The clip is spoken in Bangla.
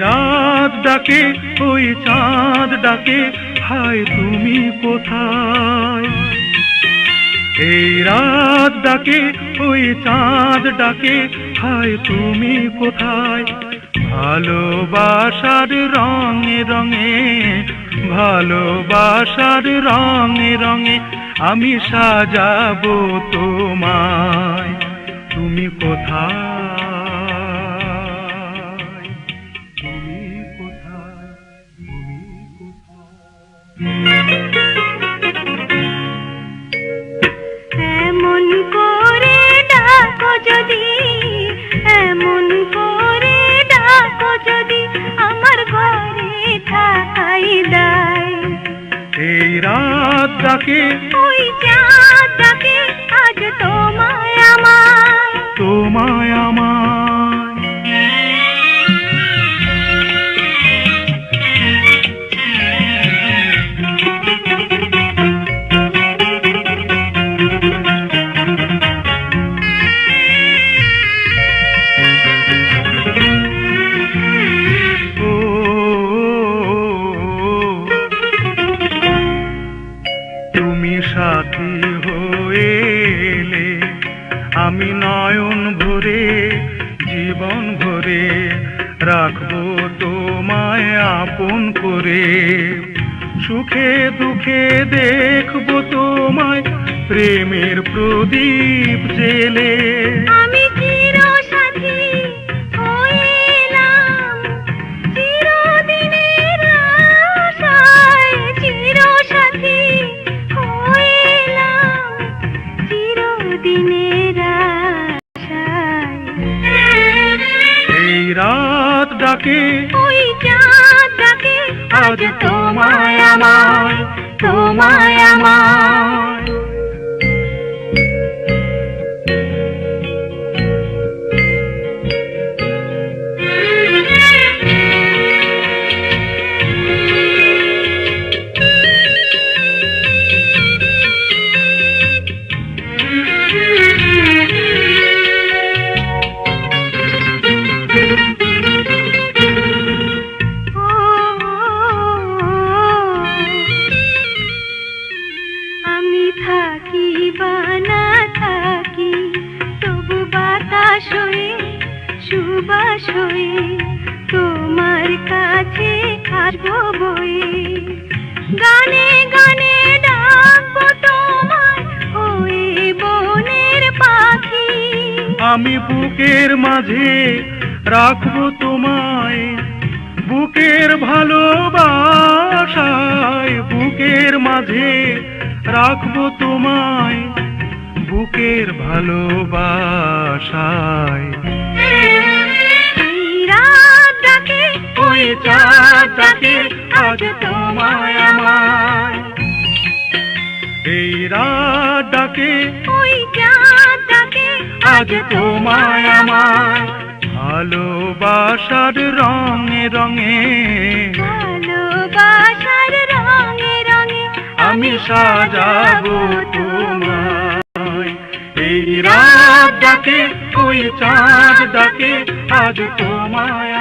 রাত ডাকে ওই চাঁদ ডাকে, হায় তুমি কোথায়? এই রাত ডাকে ওই চাঁদ ডাকে, হায় তুমি কোথায়? ভালোবাসার রঙে রঙে, ভালোবাসার রঙে রঙে আমি সাজাবো তোমায়। তুমি কোথায়? তুমি কোথায়? তুমি কোথায়? এমন করে ডাকো যদি, এমন করে ডাকো যদি, আমার ঘরে থাকাই দায়। এই রাত ডাকে ওই চাঁদ ডাকে, আজ তোমায় আমায়, তোমায় আমায়। তুমি সাথী হয়ে এলে, আমি নয়ন ভরে জীবন ভরে রাখবো তোমায় আপন করে। সুখে দুঃখে দেখবো তোমায় প্রেমের প্রদীপ জেলে। আমি চিরসাথী হয়ে এলাম চিরদিনের আশায়, চিরসাথী হয়ে এলাম চিরদিনের আশায়। এই রাত ডাকে ওই চাঁদ ডাকে, আজ তোমায় আমায়, তোমায় আমায়। আমি থাকি বা না থাকি, তবু বাতাস হয়ে সুবাস হয়ে তোমার কাছে আসবো বয়ে। গানে গানে ডাকবো তোমায় হয়ে বনের পাখি। আমি বুকের মাঝে রাখবো তোমায়, বুকের ভালোবাসায়। বুকের মাঝে রাখবো তোমায়, বুকের ভালোবাসায়। এই রাত ডাকে ওই চাঁদ ডাকে, আজ তোমায় আমায়। এই রাত ডাকে ওই চাঁদ ডাকে, আজ তোমায় আমায়। ভালোবাসার রঙে রঙে, ভালোবাসার রঙে রঙে আমি সাজাবো তোমায়। এই রাত ডাকে ওই চাঁদ ডাকে, আজ তোমায়